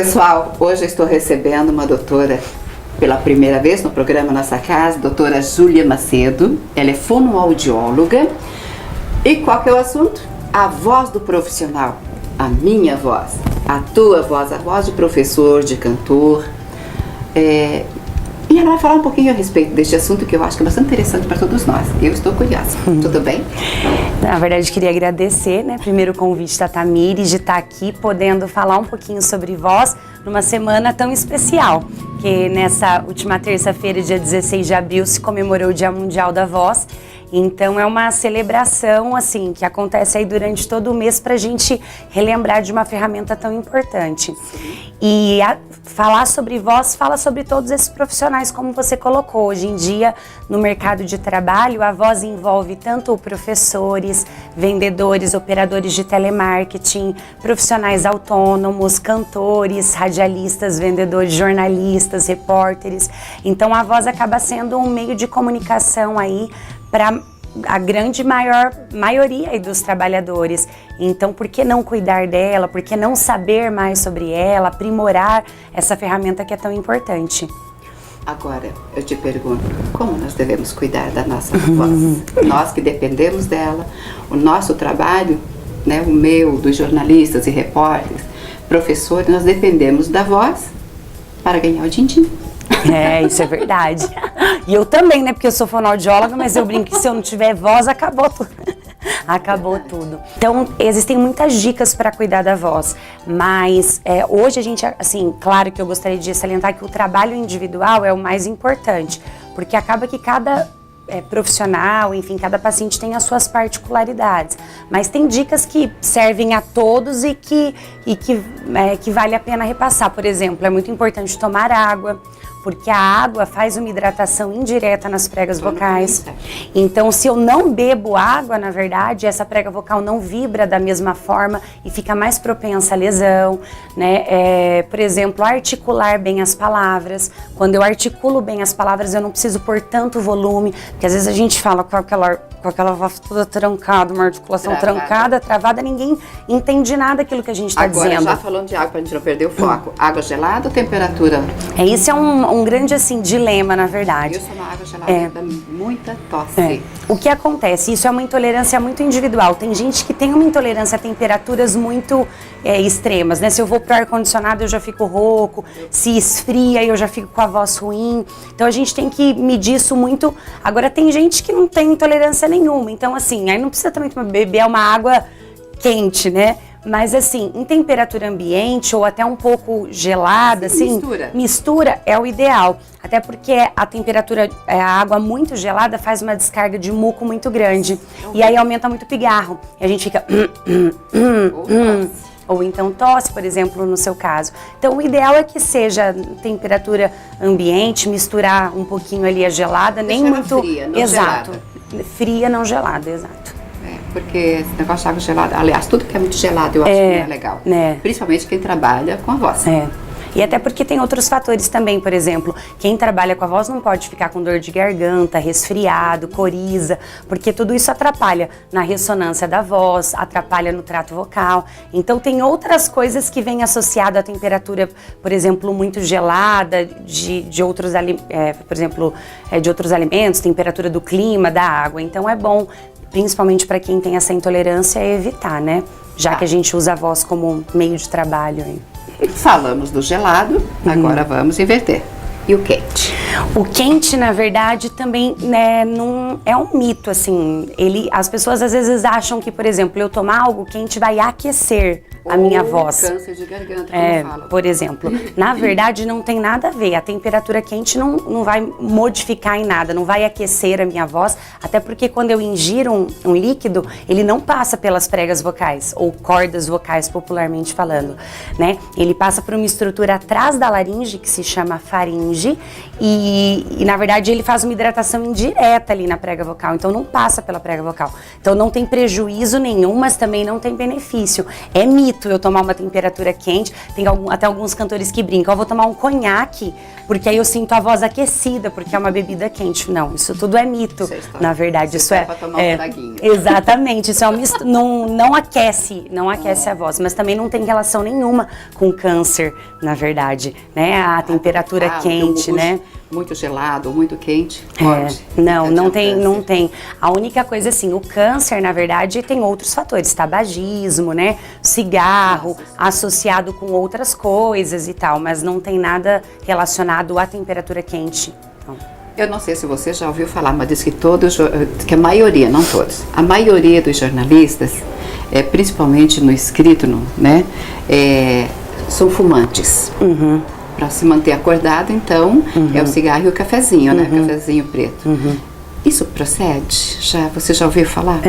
Pessoal, hoje eu estou recebendo uma doutora pela primeira vez no programa Nossa Casa, doutora Júlia Macedo. Ela é fonoaudióloga. E qual que é o assunto? A voz do profissional, a minha voz, a tua voz, a voz de professor, de cantor. E ela vai falar um pouquinho a respeito deste assunto que eu acho que é bastante interessante para todos nós. Eu estou curiosa. Tudo bem? Na verdade, queria agradecer, primeiro o convite da Tamires de estar aqui podendo falar um pouquinho sobre voz numa semana tão especial, que nessa última terça-feira, dia 16 de abril, se comemorou o Dia Mundial da Voz. Então é uma celebração assim que acontece aí durante todo o mês para a gente relembrar de uma ferramenta tão importante. E falar sobre voz fala sobre todos esses profissionais, como você colocou. Hoje em dia, no mercado de trabalho, a voz envolve tanto professores, vendedores, operadores de telemarketing, profissionais autônomos, cantores, radialistas, vendedores, jornalistas, repórteres. Então a voz acaba sendo um meio de comunicação aí para a grande maioria aí dos trabalhadores. Então, por que não cuidar dela? Por que não saber mais sobre ela? Aprimorar essa ferramenta que é tão importante. Agora, eu te pergunto, como nós devemos cuidar da nossa voz? Nós que dependemos dela, o nosso trabalho, o meu, dos jornalistas e repórteres, professores, nós dependemos da voz para ganhar o din-din. Isso é verdade. E eu também, porque eu sou fonoaudióloga, mas eu brinco que se eu não tiver voz, acabou tudo. Acabou tudo. Então, existem muitas dicas para cuidar da voz, mas hoje a gente, assim, claro que eu gostaria de salientar que o trabalho individual é o mais importante, porque acaba que cada profissional, enfim, cada paciente tem as suas particularidades, mas tem dicas que servem a todos e que vale a pena repassar. Por exemplo, é muito importante tomar água, porque a água faz uma hidratação indireta nas pregas vocais. Então, se eu não bebo água, na verdade, essa prega vocal não vibra da mesma forma e fica mais propensa à lesão, por exemplo, articular bem as palavras. Quando eu articulo bem as palavras, eu não preciso pôr tanto volume, porque às vezes a gente fala com aquela voz toda trancada, uma articulação trancada, travada, ninguém entende nada daquilo que a gente está dizendo. Agora, já falando de água, para a gente não perder o foco, água gelada ou temperatura? Isso é um grande, assim, dilema, na verdade. Isso é uma água gelada, dá muita tosse. O que acontece? Isso é uma intolerância muito individual. Tem gente que tem uma intolerância a temperaturas muito extremas, Se eu vou pro ar-condicionado, eu já fico rouco. Se esfria, eu já fico com a voz ruim. Então, a gente tem que medir isso muito. Agora, tem gente que não tem intolerância nenhuma. Então, assim, aí não precisa também beber uma água quente, Mas assim, em temperatura ambiente ou até um pouco gelada, mistura é o ideal. Até porque a temperatura, a água muito gelada faz uma descarga de muco muito grande. E aí aumenta muito o pigarro. E a gente fica... Ou então tosse, por exemplo, no seu caso. Então, o ideal é que seja temperatura ambiente, misturar um pouquinho ali a gelada, nem muito... Fria, não exato. Gelada. Fria, não gelada, exato. Porque esse negócio de água gelada, aliás, tudo que é muito gelado eu acho que não é legal. Principalmente quem trabalha com a voz. E até porque tem outros fatores também, por exemplo, quem trabalha com a voz não pode ficar com dor de garganta, resfriado, coriza, porque tudo isso atrapalha na ressonância da voz, atrapalha no trato vocal. Então tem outras coisas que vêm associadas à temperatura, por exemplo, muito gelada, de outros alimentos, temperatura do clima, da água. Então é bom, principalmente para quem tem essa intolerância, evitar, Já que a gente usa a voz como meio de trabalho. Falamos do gelado, agora vamos inverter. E o quente? O quente, na verdade, também não é um mito, assim. As pessoas às vezes acham que, por exemplo, eu tomar algo quente vai aquecer a minha voz. Câncer de garganta, como fala. Por exemplo. Na verdade, não tem nada a ver. A temperatura quente não vai modificar em nada, não vai aquecer a minha voz, até porque quando eu ingiro um líquido, ele não passa pelas pregas vocais, ou cordas vocais, popularmente falando, Ele passa por uma estrutura atrás da laringe, que se chama faringe, e E na verdade ele faz uma hidratação indireta ali na prega vocal, então não passa pela prega vocal. Então não tem prejuízo nenhum, mas também não tem benefício. É mito eu tomar uma temperatura quente, tem até alguns cantores que brincam, eu vou tomar um conhaque, porque aí eu sinto a voz aquecida, porque é uma bebida quente. Não, isso tudo é mito, na verdade. Isso é, pra tomar um traguinho. Exatamente, isso é um misto, não aquece a voz, mas também não tem relação nenhuma com câncer, na verdade, né? A temperatura quente, né? Muito gelado, muito quente, pode. Não tem. A única coisa assim, o câncer, na verdade, tem outros fatores, tabagismo, né? Cigarro, associado com outras coisas e tal, mas não tem nada relacionado à temperatura quente. Então. Eu não sei se você já ouviu falar, mas diz que que a maioria, não todos, a maioria dos jornalistas, principalmente no escrito, né, são fumantes. Para se manter acordado, então, é o cigarro e o cafezinho, né? Cafezinho preto. Isso procede? Você já ouviu falar?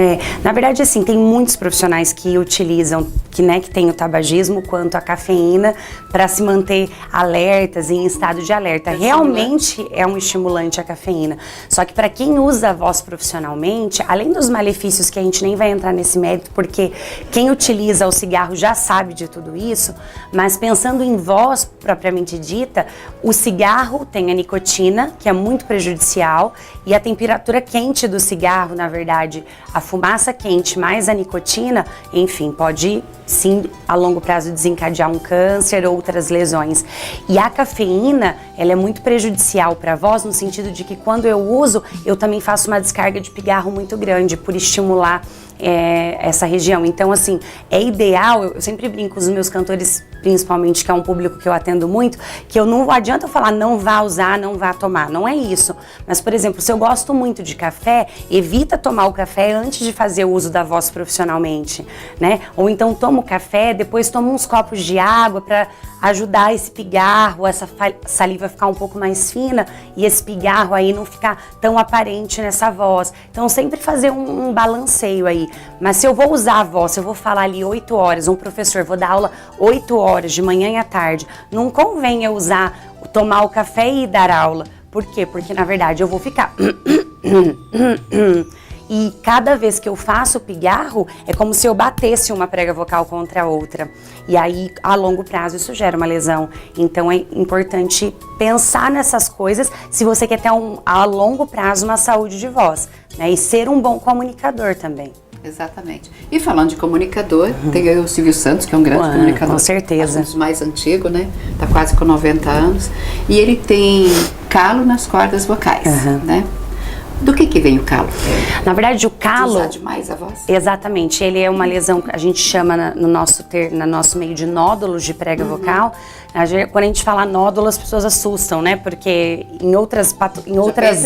Na verdade, assim, tem muitos profissionais que utilizam, que tem o tabagismo quanto a cafeína para se manter alertas e em estado de alerta. Realmente é um estimulante a cafeína. Só que para quem usa a voz profissionalmente, além dos malefícios que a gente nem vai entrar nesse mérito, porque quem utiliza o cigarro já sabe de tudo isso, mas pensando em voz propriamente dita, o cigarro tem a nicotina, que é muito prejudicial, e a temperatura quente do cigarro, na verdade, a fumaça quente mais a nicotina, enfim, pode sim a longo prazo desencadear um câncer ou outras lesões. E a cafeína, ela é muito prejudicial para a voz no sentido de que quando eu uso, eu também faço uma descarga de pigarro muito grande por estimular essa região. Então, assim, é ideal, eu sempre brinco com os meus cantores, principalmente, que é um público que eu atendo muito, que não adianta eu falar não vá usar, não vá tomar, não é isso. Mas, por exemplo, se eu gosto muito de café, evita tomar o café antes de fazer o uso da voz profissionalmente, né? Ou então toma o café, depois toma uns copos de água para ajudar esse pigarro, essa saliva ficar um pouco mais fina e esse pigarro aí não ficar tão aparente nessa voz. Então, sempre fazer um balanceio aí. Mas se eu vou usar a voz, se eu vou falar ali 8 horas, um professor, vou dar aula 8 horas, de manhã e à tarde, não convém eu tomar o café e dar aula. Por quê? Porque, na verdade, eu vou ficar... E cada vez que eu faço o pigarro, é como se eu batesse uma prega vocal contra a outra. E aí, a longo prazo, isso gera uma lesão. Então, é importante pensar nessas coisas se você quer ter, a longo prazo, uma saúde de voz, né? E ser um bom comunicador também. Exatamente. E falando de comunicador, tem aí o Silvio Santos, que é um grande comunicador. Com certeza. Um dos mais antigos, né? Tá quase com 90 anos. E ele tem calo nas cordas vocais, né? Do que vem o calo? Na verdade, o calo... Usar demais a voz? Exatamente. Ele é uma lesão que a gente chama no nosso meio de nódulos de prega vocal. Quando a gente fala nódulo, as pessoas assustam, né? Porque em outras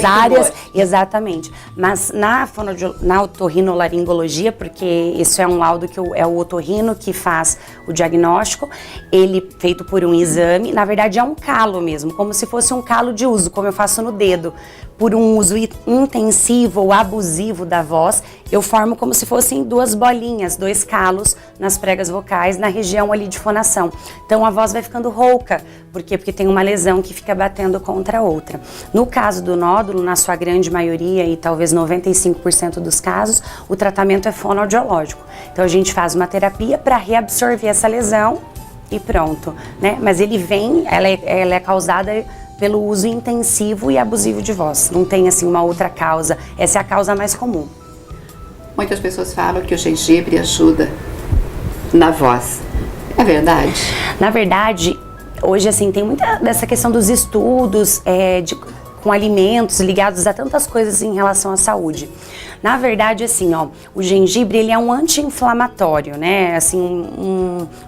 áreas... Exatamente. Mas na otorrinolaringologia, porque isso é um laudo que é o otorrino que faz o diagnóstico, ele feito por um exame, na verdade é um calo mesmo, como se fosse um calo de uso, como eu faço no dedo. Por um uso intensivo ou abusivo da voz, eu formo como se fossem 2 bolinhas, 2 calos nas pregas vocais, na região ali de fonação. Então a voz vai ficando rouca. Por quê? Porque tem uma lesão que fica batendo contra a outra. No caso do nódulo, na sua grande maioria e talvez 95% dos casos, o tratamento é fonoaudiológico. Então a gente faz uma terapia para reabsorver essa lesão e pronto, né? Mas ela é causada pelo uso intensivo e abusivo de voz. Não tem, assim, uma outra causa. Essa é a causa mais comum. Muitas pessoas falam que o gengibre ajuda na voz. É verdade? Na verdade, hoje, assim, tem muita dessa questão dos estudos com alimentos ligados a tantas coisas em relação à saúde. Na verdade, assim, o gengibre, ele é um anti-inflamatório, né? Assim,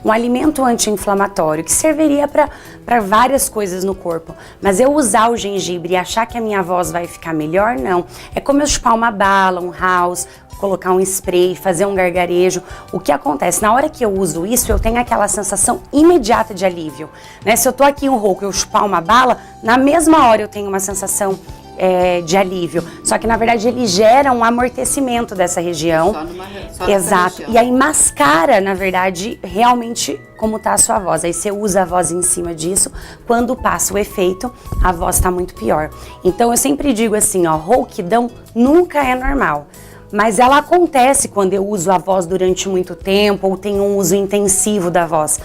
um alimento anti-inflamatório que serviria para várias coisas no corpo. Mas eu usar o gengibre e achar que a minha voz vai ficar melhor, não. É como eu chupar uma bala, um house, colocar um spray, fazer um gargarejo. O que acontece? Na hora que eu uso isso, eu tenho aquela sensação imediata de alívio, né? Se eu tô aqui um rouco e eu chupar uma bala, na mesma hora eu tenho uma sensação de alívio. Só que na verdade ele gera um amortecimento dessa região. Só Exato. região. E aí mascara, na verdade, realmente como tá a sua voz. Aí você usa a voz em cima disso. Quando passa o efeito, a voz tá muito pior. Então eu sempre digo assim, ó, rouquidão nunca é normal. Mas ela acontece quando eu uso a voz durante muito tempo ou tenho um uso intensivo da voz.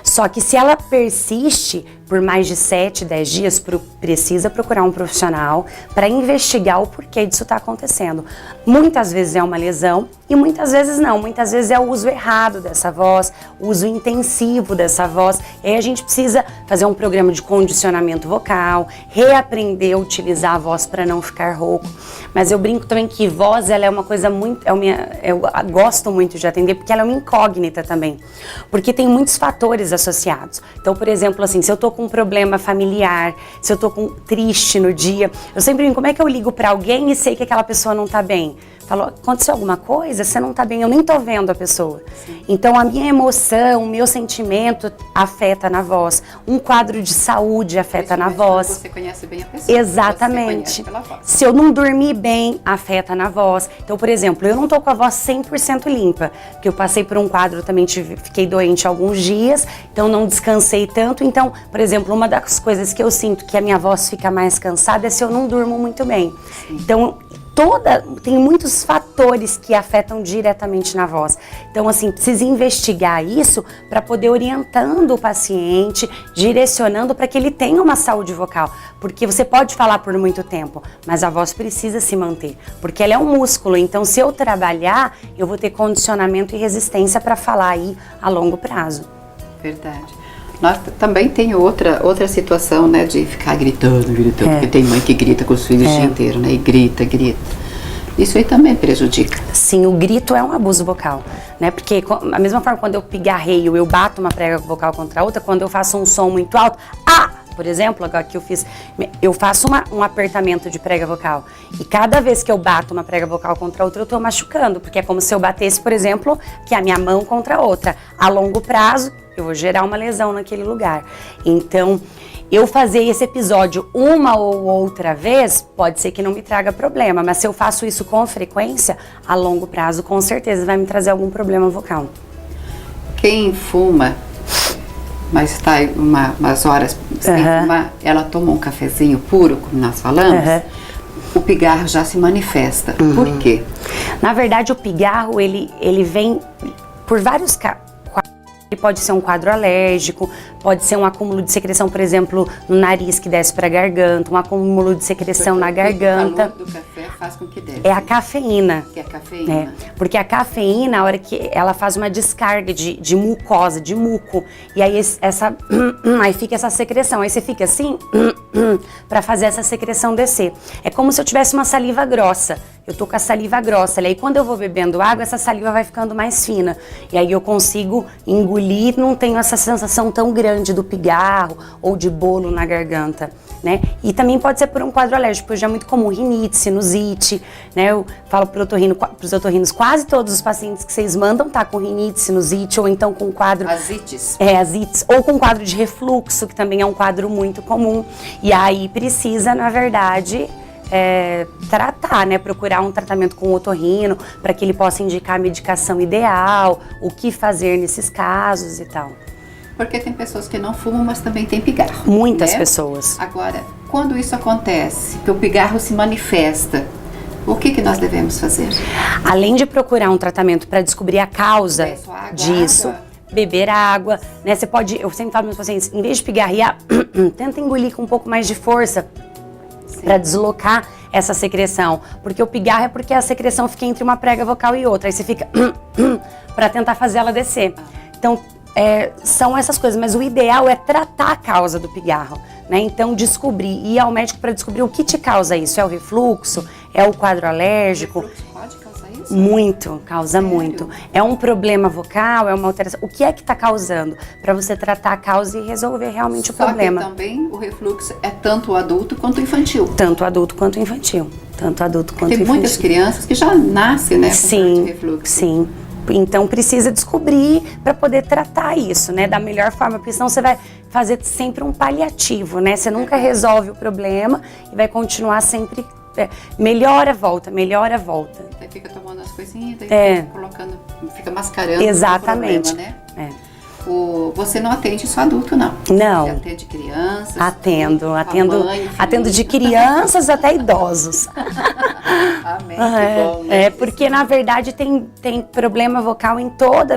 Só que se ela persiste por mais de 7, 10 dias, precisa procurar um profissional para investigar o porquê disso está acontecendo. Muitas vezes é uma lesão e muitas vezes não. Muitas vezes é o uso errado dessa voz, o uso intensivo dessa voz. E aí a gente precisa fazer um programa de condicionamento vocal, reaprender a utilizar a voz para não ficar rouco. Mas eu brinco também que voz ela é uma coisa muito... eu gosto muito de atender porque ela é uma incógnita também. Porque tem muitos fatores associados. Então, por exemplo, assim, se eu tô com um problema familiar, se eu tô triste no dia, eu sempre digo, como é que eu ligo pra alguém e sei que aquela pessoa não tá bem? Falo, aconteceu alguma coisa? Você não tá bem, eu nem tô vendo a pessoa. Sim. Então a minha emoção, o meu sentimento afeta na voz. Um quadro de saúde afeta na voz. Você conhece bem a pessoa. Exatamente. Você pela voz. Se eu não dormir bem, afeta na voz. Então, por exemplo, eu não tô com a voz 100% limpa, porque eu passei por um quadro, também fiquei doente alguns dias, então não descansei tanto. Então, por exemplo, uma das coisas que eu sinto que a minha voz fica mais cansada é se eu não durmo muito bem. Sim. Então, tem muitos fatores que afetam diretamente na voz. Então, assim, precisa investigar isso para poder orientando o paciente, direcionando para que ele tenha uma saúde vocal. Porque você pode falar por muito tempo, mas a voz precisa se manter, porque ela é um músculo. Então, se eu trabalhar, eu vou ter condicionamento e resistência para falar aí a longo prazo. Verdade. Nós também tem outra situação, né, de ficar gritando, porque tem mãe que grita com os filhos o dia inteiro, né, e grita. Isso aí também prejudica. Sim, o grito é um abuso vocal, né, porque a mesma forma quando eu pigarreio, eu bato uma prega vocal contra a outra, quando eu faço um som muito alto, por exemplo, agora que eu faço um apertamento de prega vocal e cada vez que eu bato uma prega vocal contra a outra, eu tô machucando, porque é como se eu batesse, por exemplo, que a minha mão contra a outra. A longo prazo, eu vou gerar uma lesão naquele lugar. Então, eu fazer esse episódio uma ou outra vez, pode ser que não me traga problema, mas se eu faço isso com frequência, a longo prazo, com certeza vai me trazer algum problema vocal. Quem fuma, mas está umas horas sem fumar, ela toma um cafezinho puro, como nós falamos, o pigarro já se manifesta. Por quê? Na verdade, o pigarro, ele vem por vários quadros. Ele pode ser um quadro alérgico, pode ser um acúmulo de secreção, por exemplo, no nariz que desce para a garganta, um acúmulo de secreção na garganta. O calor do café faz com que desce. É a cafeína. Que é a cafeína. Porque a cafeína, a hora que ela faz uma descarga de mucosa, de muco, e aí aí fica essa secreção. Aí você fica assim, para fazer essa secreção descer. É como se eu tivesse uma saliva grossa. Eu tô com a saliva grossa, e aí quando eu vou bebendo água, essa saliva vai ficando mais fina. E aí eu consigo engolir, não tenho essa sensação tão grande do pigarro ou de bolo na garganta, né? E também pode ser por um quadro alérgico, hoje é muito comum rinite, sinusite, né? Eu falo pros otorrinos, quase todos os pacientes que vocês mandam tá com rinite, sinusite, ou então com quadro... Asites. Asites, ou com quadro de refluxo, que também é um quadro muito comum. E aí precisa, na verdade... tratar, né? Procurar um tratamento com o otorrino para que ele possa indicar a medicação ideal, o que fazer nesses casos e tal. Porque tem pessoas que não fumam, mas também tem pigarro. Muitas né? pessoas. Agora, quando isso acontece, que o pigarro se manifesta, o que nós devemos fazer? Além de procurar um tratamento para descobrir a causa disso, beber água, né? Você pode, eu sempre falo para meus pacientes, em vez de pigarrear, tenta engolir com um pouco mais de força, para deslocar essa secreção, porque o pigarro é porque a secreção fica entre uma prega vocal e outra, aí você fica para tentar fazer ela descer. Então, são essas coisas, mas o ideal é tratar a causa do pigarro, né? Então, ir ao médico para descobrir o que te causa isso. É o refluxo? É o quadro alérgico? O refluxo pode causar isso? Muito, causa muito. É um problema vocal, é uma alteração. O que é que está causando? Para você tratar a causa e resolver realmente o problema. Só que também o refluxo é tanto adulto quanto infantil. Tanto adulto quanto infantil. Tanto adulto quanto infantil. Tem muitas crianças que já nascem, né, com refluxo. Sim. Então precisa descobrir para poder tratar isso, né, da melhor forma, porque senão você vai fazer sempre um paliativo, né? Você nunca resolve o problema e vai continuar sempre melhora, volta, melhora, volta. Aí fica tomando as coisinhas, daí fica colocando, fica mascarando. Exatamente. O problema, né? Você não atende só adulto, não? Não. Você atende crianças? Atendo de crianças até idosos. Amém, que bom, né? Porque na verdade tem problema vocal em toda,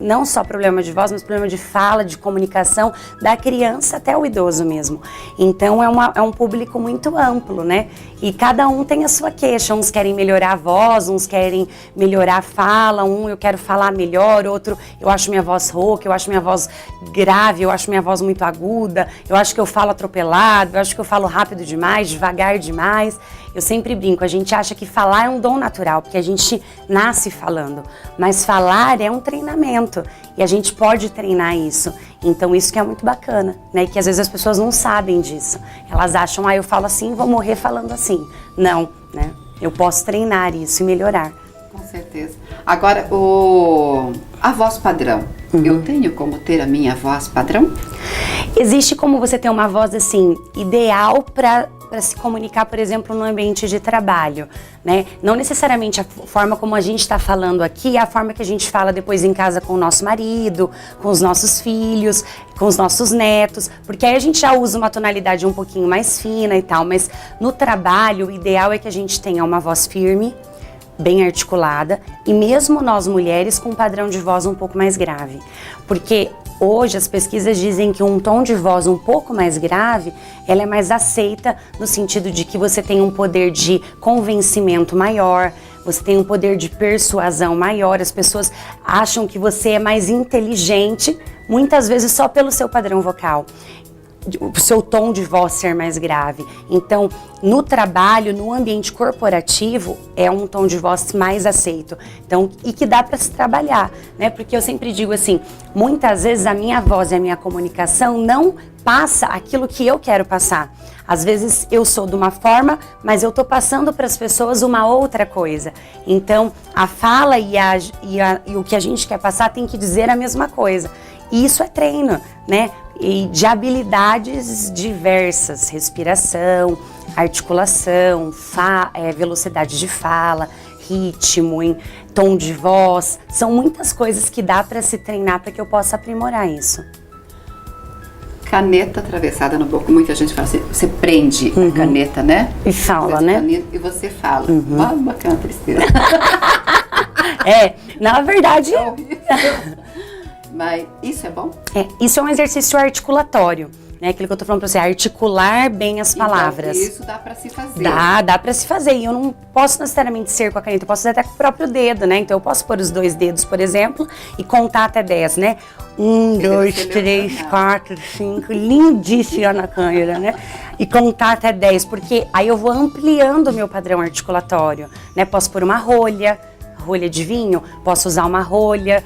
não só problema de voz, mas problema de fala, de comunicação, da criança até o idoso mesmo. Então é um público muito amplo, né? E cada um tem a sua queixa, uns querem melhorar a voz, uns querem melhorar a fala, eu quero falar melhor, outro eu acho minha voz rouca, eu acho minha voz grave, eu acho minha voz muito aguda, eu acho que eu falo atropelado, eu acho que eu falo rápido demais, devagar demais. Eu sempre brinco, a gente acha que falar é um dom natural, porque a gente nasce falando, mas falar é um treinamento e a gente pode treinar isso. Então isso que é muito bacana, né? Que às vezes as pessoas não sabem disso. Elas acham, eu falo assim, vou morrer falando assim. Não, né? Eu posso treinar isso e melhorar. Com certeza. Agora, a voz padrão. Eu tenho como ter a minha voz padrão? Existe como você ter uma voz assim, ideal para se comunicar, por exemplo, no ambiente de trabalho, né? Não necessariamente a forma como a gente está falando aqui é a forma que a gente fala depois em casa com o nosso marido, com os nossos filhos, com os nossos netos, porque aí a gente já usa uma tonalidade um pouquinho mais fina e tal, mas no trabalho o ideal é que a gente tenha uma voz firme, bem articulada, e mesmo nós mulheres com um padrão de voz um pouco mais grave, porque hoje as pesquisas dizem que um tom de voz um pouco mais grave, ela é mais aceita no sentido de que você tem um poder de convencimento maior, você tem um poder de persuasão maior, as pessoas acham que você é mais inteligente, muitas vezes só pelo seu padrão vocal, o seu tom de voz ser mais grave. Então, no trabalho, no ambiente corporativo, é um tom de voz mais aceito. Então, e que dá para se trabalhar, né? Porque eu sempre digo assim, muitas vezes a minha voz e a minha comunicação não passa aquilo que eu quero passar. Às vezes eu sou de uma forma, mas eu estou passando para as pessoas uma outra coisa. Então, a fala e o que a gente quer passar tem que dizer a mesma coisa. E isso é treino, né? E de habilidades diversas, respiração, articulação, velocidade de fala, ritmo, tom de voz, são muitas coisas que dá para se treinar para que eu possa aprimorar isso. Caneta atravessada no boco, muita gente fala assim, você prende a caneta, né? E fala, né? E você fala, bacana, tristeza. Na verdade... Mas isso é bom? Isso é um exercício articulatório, né? Aquilo que eu tô falando pra você, articular bem as palavras. Então, isso dá pra se fazer. Dá pra se fazer. E eu não posso necessariamente ser com a caneta, eu posso fazer até com o próprio dedo, né? Então eu posso pôr os 2 dedos, por exemplo, e contar até 10, né? 1, 2, 3, 4, 5, lindíssima na câmera, né? E contar até 10, porque aí eu vou ampliando o meu padrão articulatório, né? Posso pôr uma rolha de vinho, posso usar uma rolha,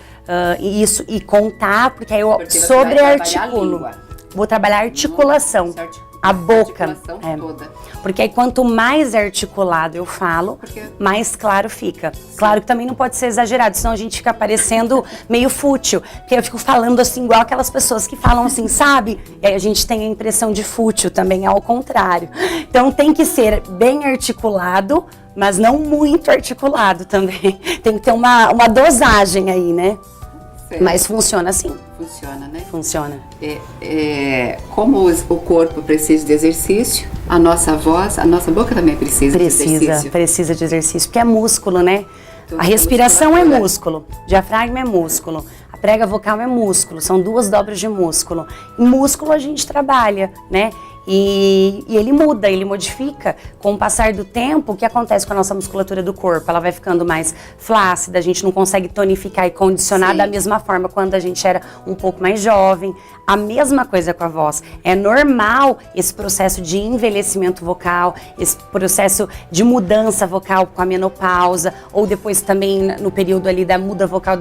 e contar, porque aí eu sobrearticulo. Vou trabalhar a articulação, a boca. Toda. Porque aí quanto mais articulado eu falo, mais claro fica. Claro que também não pode ser exagerado, senão a gente fica parecendo meio fútil. Porque eu fico falando assim, igual aquelas pessoas que falam assim, sabe? E aí a gente tem a impressão de fútil, também é ao contrário. Então tem que ser bem articulado, mas não muito articulado também. Tem que ter uma dosagem aí, né? Certo. Mas funciona assim. Funciona, né? Funciona. Como o corpo precisa de exercício, a nossa voz, a nossa boca também precisa de exercício. Precisa de exercício, porque é músculo, né? A respiração é músculo, diafragma é músculo, a prega vocal é músculo, são 2 dobras de músculo. E músculo a gente trabalha, né? E ele muda, ele modifica com o passar do tempo. O que acontece com a nossa musculatura do corpo? Ela vai ficando mais flácida, a gente não consegue tonificar e condicionar da mesma forma quando a gente era um pouco mais jovem. A mesma coisa com a voz. É normal esse processo de envelhecimento vocal, esse processo de mudança vocal com a menopausa, ou depois também no período ali da muda vocal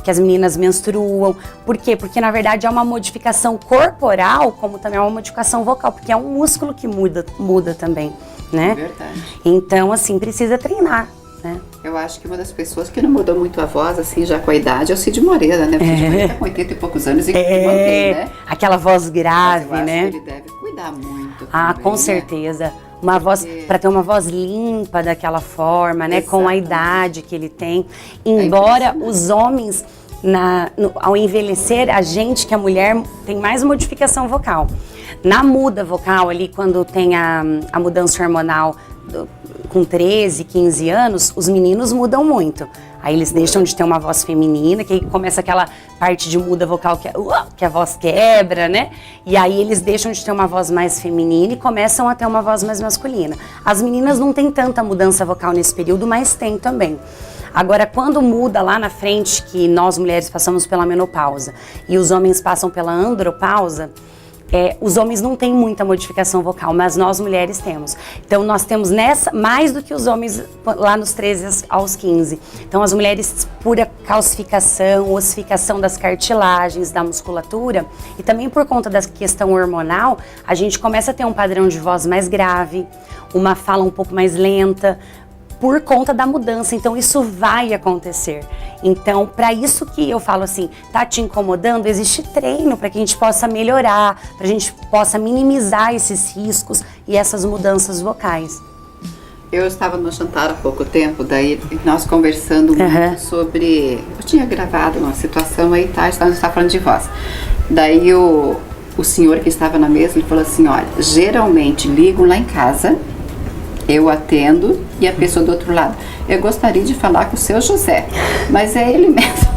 que as meninas menstruam. Por quê? Porque na verdade é uma modificação corporal, como também é uma modificação vocal, porque é um músculo que muda também, né? Verdade. Então, assim, precisa treinar, né? Eu acho que uma das pessoas que não mudou muito a voz, assim, já com a idade, é o Cid Moreira, né? Porque o Cid Moreira tá com 80 e poucos anos e mantém, né? Aquela voz grave, Mas eu né? acho que ele deve cuidar muito Ah, também, com né? certeza. Uma voz, para ter uma voz limpa daquela forma, né? Com a Exatamente. idade que ele tem. Embora os homens, ao envelhecer, a gente, que a mulher, tem mais modificação vocal. Na muda vocal ali, quando tem a mudança hormonal com 13, 15 anos, os meninos mudam muito. Aí eles deixam de ter uma voz feminina, que aí começa aquela parte de muda vocal que a voz quebra, né? E aí eles deixam de ter uma voz mais feminina e começam a ter uma voz mais masculina. As meninas não têm tanta mudança vocal nesse período, mas tem também. Agora, quando muda lá na frente, que nós mulheres passamos pela menopausa e os homens passam pela andropausa, os homens não têm muita modificação vocal, mas nós mulheres temos. Então nós temos nessa mais do que os homens lá nos 13 aos 15. Então as mulheres, por a calcificação, ossificação das cartilagens, da musculatura, e também por conta da questão hormonal, a gente começa a ter um padrão de voz mais grave, uma fala um pouco mais lenta, por conta da mudança. Então isso vai acontecer. Então, para isso que eu falo assim, tá te incomodando, existe treino para que a gente possa melhorar, para a gente possa minimizar esses riscos e essas mudanças vocais. Eu estava no jantar há pouco tempo, daí nós conversando muito sobre... Eu tinha gravado uma situação aí, tá? Estava falando de voz. Daí o senhor que estava na mesa, ele falou assim, olha, geralmente ligam lá em casa, eu atendo e a pessoa do outro lado, eu gostaria de falar com o seu José, mas é ele mesmo.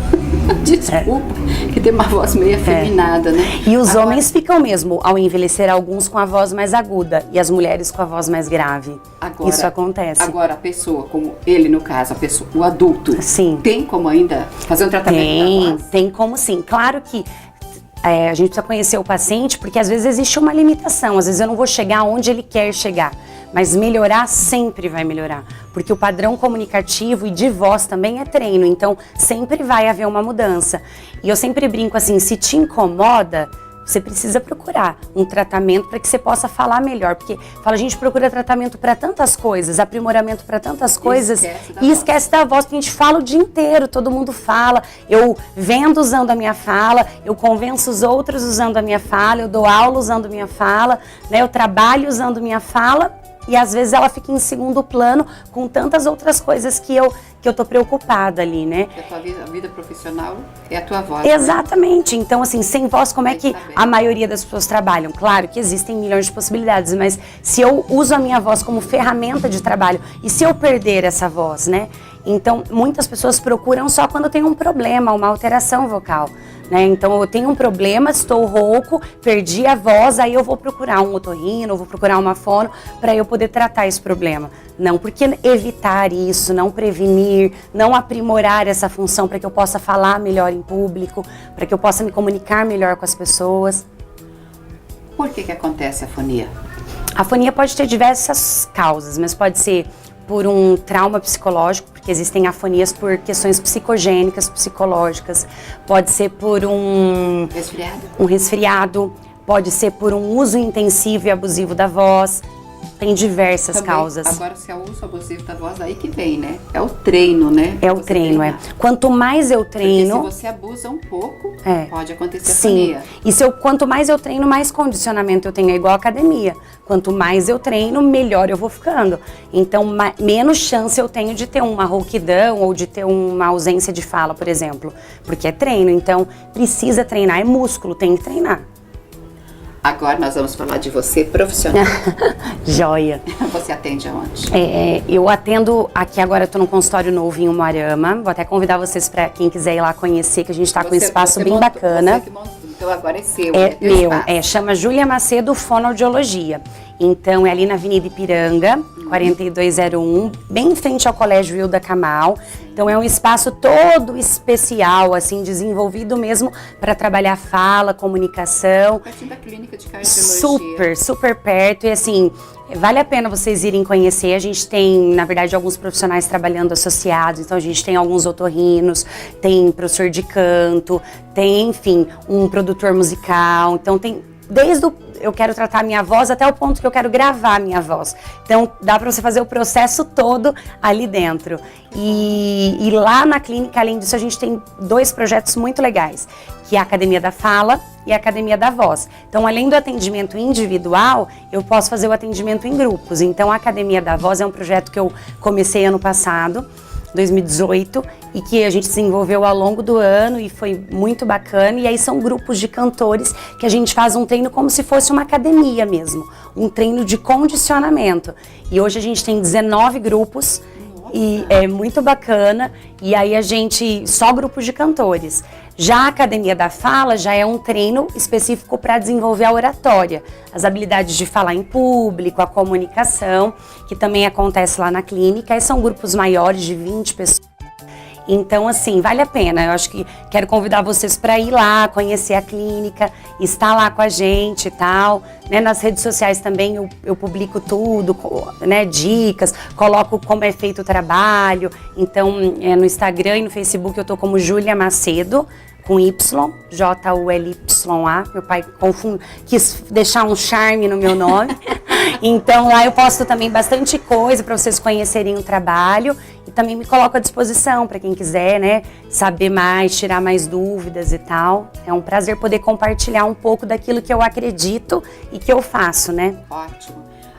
Desculpa, que tem uma voz meio afeminada, né? E os homens ficam mesmo, ao envelhecer, alguns com a voz mais aguda e as mulheres com a voz mais grave. Isso acontece. Agora, a pessoa, como ele no caso, o adulto, sim, tem como ainda fazer um tratamento da voz? Tem como sim. Claro que a gente precisa conhecer o paciente, porque às vezes existe uma limitação, às vezes eu não vou chegar onde ele quer chegar. Mas melhorar sempre vai melhorar, porque o padrão comunicativo e de voz também é treino, então sempre vai haver uma mudança. E eu sempre brinco assim, se te incomoda, você precisa procurar um tratamento para que você possa falar melhor, porque a gente procura tratamento para tantas coisas, aprimoramento para tantas coisas e esquece da voz, porque a gente fala o dia inteiro, todo mundo fala, eu vendo usando a minha fala, eu convenço os outros usando a minha fala, eu dou aula usando a minha fala, né, eu trabalho usando minha fala. E às vezes ela fica em segundo plano com tantas outras coisas que eu tô preocupada ali, né? A tua vida profissional é a tua voz. Exatamente. Né? Então, assim, sem voz, como é que a maioria das pessoas trabalham? Claro que existem milhões de possibilidades, mas se eu uso a minha voz como ferramenta de trabalho e se eu perder essa voz, né? Então, muitas pessoas procuram só quando tem um problema, uma alteração vocal. Né? Então eu tenho um problema, estou rouco, perdi a voz, aí eu vou procurar um otorrino, vou procurar uma fono para eu poder tratar esse problema. Não, porque evitar isso, não prevenir, não aprimorar essa função para que eu possa falar melhor em público, para que eu possa me comunicar melhor com as pessoas. Por que acontece a afonia? A afonia pode ter diversas causas, mas pode ser por um trauma psicológico, porque existem afonias por questões psicogênicas, psicológicas, pode ser por um resfriado, pode ser por um uso intensivo e abusivo da voz, tem diversas também, causas. Agora, se é o uso abusivo da voz, aí que vem, né? É o treino, né? É o treino, Quanto mais eu treino... Porque se você abusa um pouco, pode acontecer sim. afonia. E quanto mais eu treino, mais condicionamento eu tenho, é igual a academia. Quanto mais eu treino, melhor eu vou ficando. Então, menos chance eu tenho de ter uma rouquidão ou de ter uma ausência de fala, por exemplo. Porque é treino, então precisa treinar, é músculo, tem que treinar. Agora nós vamos falar de você profissional. Joia. Você atende aonde? Eu atendo aqui agora, eu estou num consultório novo em Umuarama. Vou até convidar vocês para quem quiser ir lá conhecer, que a gente está com um espaço bem bacana. Você que montou, então agora é seu. É meu, chama Júlia Macedo Fonoaudiologia. Então é ali na Avenida Ipiranga, 4201, bem em frente ao Colégio Hilda Camal. Então é um espaço todo especial, assim, desenvolvido mesmo para trabalhar fala, comunicação. Pertinho da clínica de cardiologia. Super perto. E assim, vale a pena vocês irem conhecer. A gente tem, na verdade, alguns profissionais trabalhando associados. Então a gente tem alguns otorrinos, tem professor de canto, tem, enfim, um produtor musical. Então tem desde eu quero tratar a minha voz até o ponto que eu quero gravar a minha voz. Então, dá para você fazer o processo todo ali dentro. E lá na clínica, além disso, a gente tem 2 projetos muito legais, que é a Academia da Fala e a Academia da Voz. Então, além do atendimento individual, eu posso fazer o atendimento em grupos. Então, a Academia da Voz é um projeto que eu comecei ano passado, 2018, e que a gente desenvolveu ao longo do ano e foi muito bacana. E aí são grupos de cantores que a gente faz um treino como se fosse uma academia mesmo, um treino de condicionamento. E hoje a gente tem 19 grupos. E é muito bacana, e aí a gente, só grupos de cantores. Já a Academia da Fala já é um treino específico para desenvolver a oratória, as habilidades de falar em público, a comunicação, que também acontece lá na clínica, e são grupos maiores de 20 pessoas. Então, assim, vale a pena. Eu acho que quero convidar vocês para ir lá, conhecer a clínica, estar lá com a gente e tal. Né? Nas redes sociais também eu publico tudo, né? Dicas, coloco como é feito o trabalho. Então, no Instagram e no Facebook eu tô como Júlia Macedo, com Y, J-U-L-Y-A. Meu pai quis deixar um charme no meu nome. Então, lá eu posto também bastante coisa para vocês conhecerem o trabalho. E também me coloco à disposição para quem quiser, né, saber mais, tirar mais dúvidas e tal. É um prazer poder compartilhar um pouco daquilo que eu acredito e que eu faço, né? Ótimo.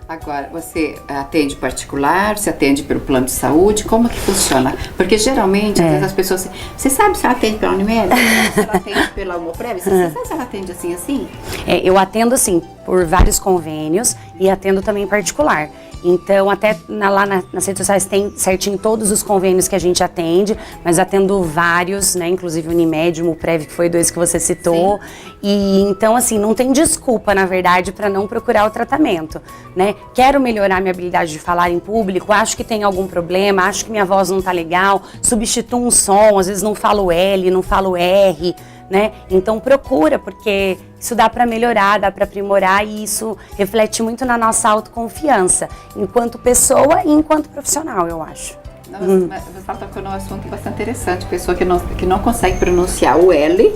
Agora, você atende particular, você atende pelo plano de saúde, como que funciona? Porque geralmente, às vezes as pessoas... Você sabe se ela atende pela Unimed? Se ela atende pela Almoprev? Você sabe se ela atende assim? Eu atendo, assim, por vários convênios e atendo também particular. Então, até lá nas redes sociais tem certinho todos os convênios que a gente atende, mas atendo vários, né? Inclusive o Unimed, o Almoprev, que foi 2 que você citou. Sim. E então, assim, não tem desculpa, na verdade, para não procurar o tratamento, né? Quero melhorar minha habilidade de falar em público, acho que tem algum problema, acho que minha voz não tá legal, substituo um som, às vezes não falo L, não falo R, né? Então procura, porque isso dá para melhorar, dá para aprimorar e isso reflete muito na nossa autoconfiança, enquanto pessoa e enquanto profissional, eu acho. Mas você está tocando um assunto bastante interessante, pessoa que não consegue pronunciar o L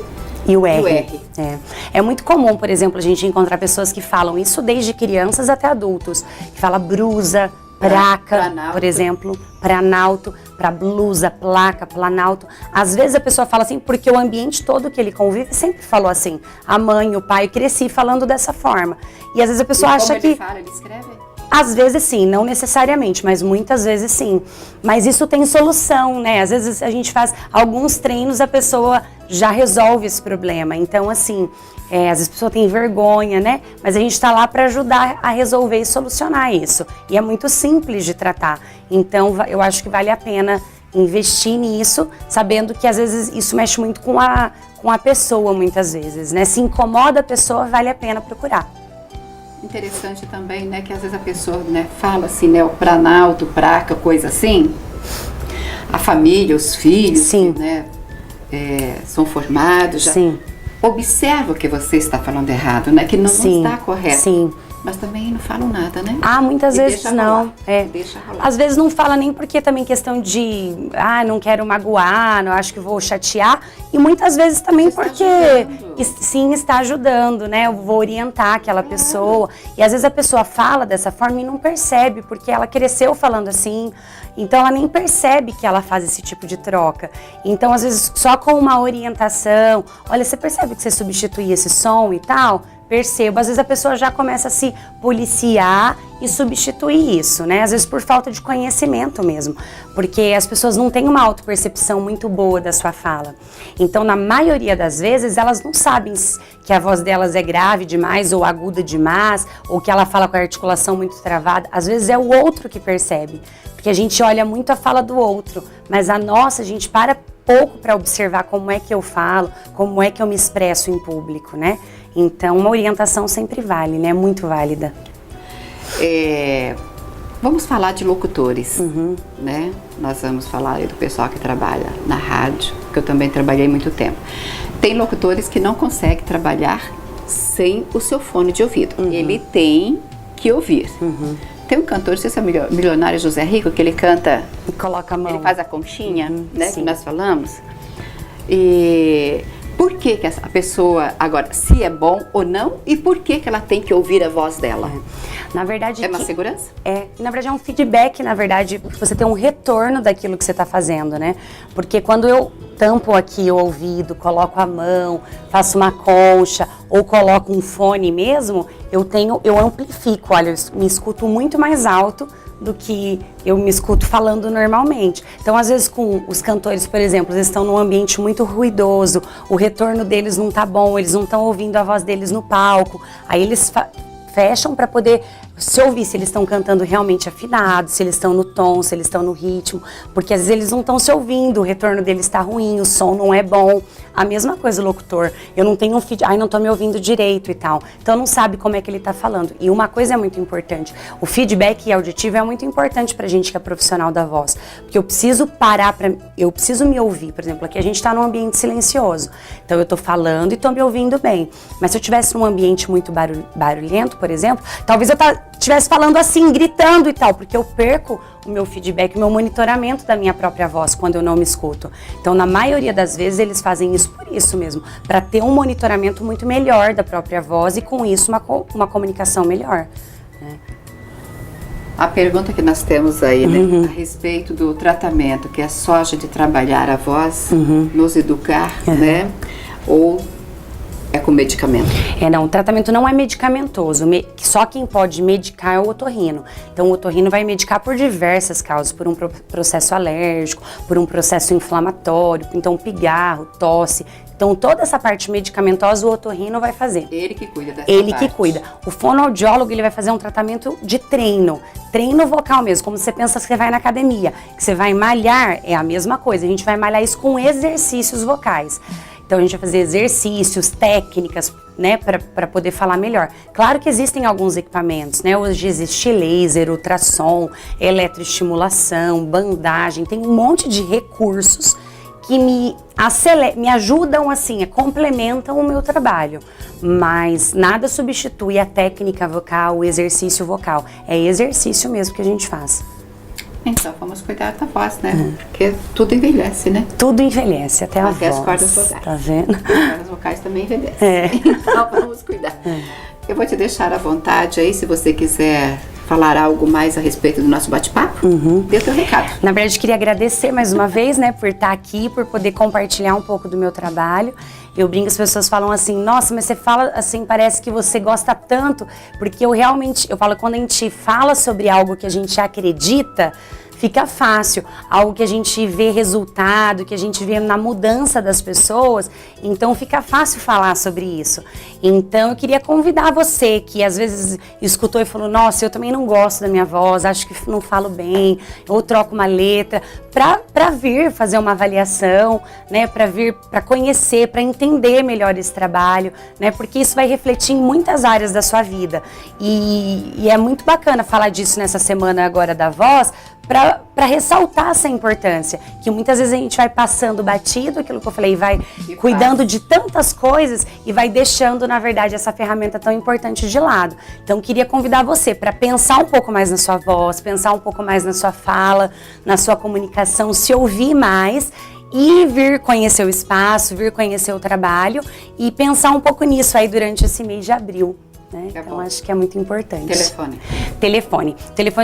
e o R. É muito comum, por exemplo, a gente encontrar pessoas que falam isso desde crianças até adultos, que fala brusa, praca, por exemplo, pranalto, para blusa, placa, planalto. Às vezes a pessoa fala assim porque o ambiente todo que ele convive sempre falou assim. A mãe, o pai, eu cresci falando dessa forma. E às vezes a pessoa acha que... Ele fala, ele escreve? Às vezes sim, não necessariamente, mas muitas vezes sim. Mas isso tem solução, né? Às vezes a gente faz alguns treinos, a pessoa já resolve esse problema. Então, assim, às vezes a pessoa tem vergonha, né? Mas a gente está lá para ajudar a resolver e solucionar isso. E é muito simples de tratar. Então, eu acho que vale a pena investir nisso, sabendo que às vezes isso mexe muito com a pessoa, muitas vezes, né? Se incomoda a pessoa, vale a pena procurar. Interessante também, né, que às vezes a pessoa, né, fala assim, né, o pranalto, praca, coisa assim, a família, os filhos, sim, né, são formados, já observa que você está falando errado, né, que não está correto. Sim. Mas também não falam nada, né? Muitas vezes não. Deixa rolar. Às vezes não fala nem porque também questão de, não quero magoar, não acho que vou chatear. E muitas vezes também porque sim, está ajudando, né? Eu vou orientar aquela pessoa. E às vezes a pessoa fala dessa forma e não percebe, porque ela cresceu falando assim. Então ela nem percebe que ela faz esse tipo de troca. Então às vezes só com uma orientação, olha, você percebe que você substitui esse som e tal? Percebo, às vezes a pessoa já começa a se policiar e substituir isso, né? Às vezes por falta de conhecimento mesmo, porque as pessoas não têm uma autopercepção muito boa da sua fala. Então, na maioria das vezes, elas não sabem que a voz delas é grave demais ou aguda demais, ou que ela fala com a articulação muito travada. Às vezes é o outro que percebe, porque a gente olha muito a fala do outro, mas a nossa, a gente para pouco para observar como é que eu falo, como é que eu me expresso em público, né? Então, uma orientação sempre vale, né? Muito válida. Vamos falar de locutores, né? Nós vamos falar aí do pessoal que trabalha na rádio, que eu também trabalhei muito tempo. Tem locutores que não conseguem trabalhar sem o seu fone de ouvido. Ele tem que ouvir. Tem um cantor, não sei se é milionário José Rico, que ele canta... E coloca a mão. Ele faz a conchinha, né? Que nós falamos. E... Por que que a pessoa, agora, se é bom ou não, e por que ela tem que ouvir a voz dela? Na verdade... É uma segurança? Na verdade é um feedback, na verdade, você tem um retorno daquilo que você está fazendo, né? Porque quando eu tampo aqui o ouvido, coloco a mão, faço uma concha ou coloco um fone mesmo, eu amplifico, olha, eu me escuto muito mais alto do que eu me escuto falando normalmente. Então, às vezes, com os cantores, por exemplo, eles estão num ambiente muito ruidoso, o retorno deles não tá bom, eles não estão ouvindo a voz deles no palco, aí eles fecham para poder se ouvir se eles estão cantando realmente afinado, se eles estão no tom, se eles estão no ritmo, porque às vezes eles não estão se ouvindo, o retorno deles está ruim, o som não é bom. A mesma coisa o locutor, eu não tenho um feedback, não tô me ouvindo direito e tal, então não sabe como é que ele tá falando. E uma coisa é muito importante, o feedback auditivo é muito importante pra gente que é profissional da voz, porque eu preciso eu preciso me ouvir. Por exemplo, aqui a gente tá num ambiente silencioso, então eu tô falando e tô me ouvindo bem, mas se eu tivesse num ambiente muito barulhento, por exemplo, talvez eu estivesse falando assim, gritando e tal, porque eu perco o meu feedback, o meu monitoramento da minha própria voz quando eu não me escuto. Então, na maioria das vezes, eles fazem isso por isso mesmo, para ter um monitoramento muito melhor da própria voz e com isso uma comunicação melhor, né? A pergunta que nós temos aí, né, a respeito do tratamento, que é só a gente trabalhar a voz, nos educar, né, ou é com medicamento? Não, o tratamento não é medicamentoso, só quem pode medicar é o otorrino. Então o otorrino vai medicar por diversas causas, por um processo alérgico, por um processo inflamatório, então pigarro, tosse. Então toda essa parte medicamentosa o otorrino vai fazer. Ele que cuida dessa Ele parte. que cuida. O fonoaudiólogo, ele vai fazer um tratamento de treino vocal mesmo, como você pensa que você vai na academia, que você vai malhar, é a mesma coisa, a gente vai malhar isso com exercícios vocais. Então a gente vai fazer exercícios, técnicas, né, para poder falar melhor. Claro que existem alguns equipamentos, né? Hoje existe laser, ultrassom, eletroestimulação, bandagem, tem um monte de recursos que me ajudam assim, complementam o meu trabalho, mas nada substitui a técnica vocal, o exercício vocal. É exercício mesmo que a gente faz. Então, vamos cuidar da voz, né? Porque tudo envelhece, né? Tudo envelhece, até a até voz. as cordas vocais. Tá vendo? As cordas vocais também envelhecem. Então, vamos cuidar. Eu vou te deixar à vontade aí, se você quiser falar algo mais a respeito do nosso bate-papo. Dê o teu recado. Na verdade, queria agradecer mais uma vez, né, por estar aqui, por poder compartilhar um pouco do meu trabalho. Eu brinco, as pessoas falam assim, nossa, mas você fala assim, parece que você gosta tanto, porque eu falo, quando a gente fala sobre algo que a gente acredita, fica fácil, algo que a gente vê resultado, que a gente vê na mudança das pessoas, então fica fácil falar sobre isso. Então eu queria convidar você que às vezes escutou e falou, nossa, eu também não gosto da minha voz, acho que não falo bem, ou troco uma letra, para vir fazer uma avaliação, né, para conhecer, para entender melhor esse trabalho, né, porque isso vai refletir em muitas áreas da sua vida. E é muito bacana falar disso nessa semana agora da voz, para ressaltar essa importância, que muitas vezes a gente vai passando batido, aquilo que eu falei, vai cuidando de tantas coisas e vai deixando, na verdade, essa ferramenta tão importante de lado. Então, queria convidar você para pensar um pouco mais na sua voz, pensar um pouco mais na sua fala, na sua comunicação, se ouvir mais e vir conhecer o espaço, vir conhecer o trabalho e pensar um pouco nisso aí durante esse mês de abril. Né? Então, acho que é muito importante. Telefone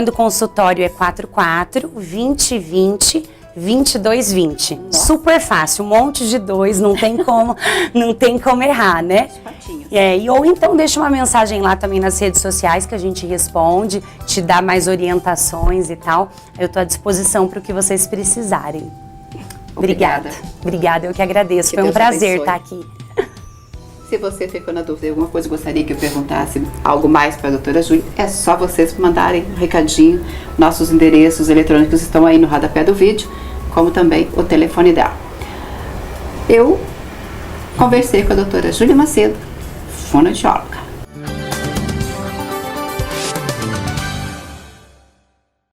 do consultório é 44-2020-2220. Super fácil, um monte de 2, não tem como errar, né? Ou então deixa uma mensagem lá também nas redes sociais que a gente responde, te dá mais orientações e tal. Eu estou à disposição para o que vocês precisarem. Obrigada, eu que agradeço. Foi um prazer estar aqui. Se você ficou na dúvida de alguma coisa, gostaria que eu perguntasse algo mais para a doutora Júlia, é só vocês mandarem um recadinho. Nossos endereços eletrônicos estão aí no rodapé do vídeo, como também o telefone dela. Eu conversei com a doutora Júlia Macedo, fonoaudióloga.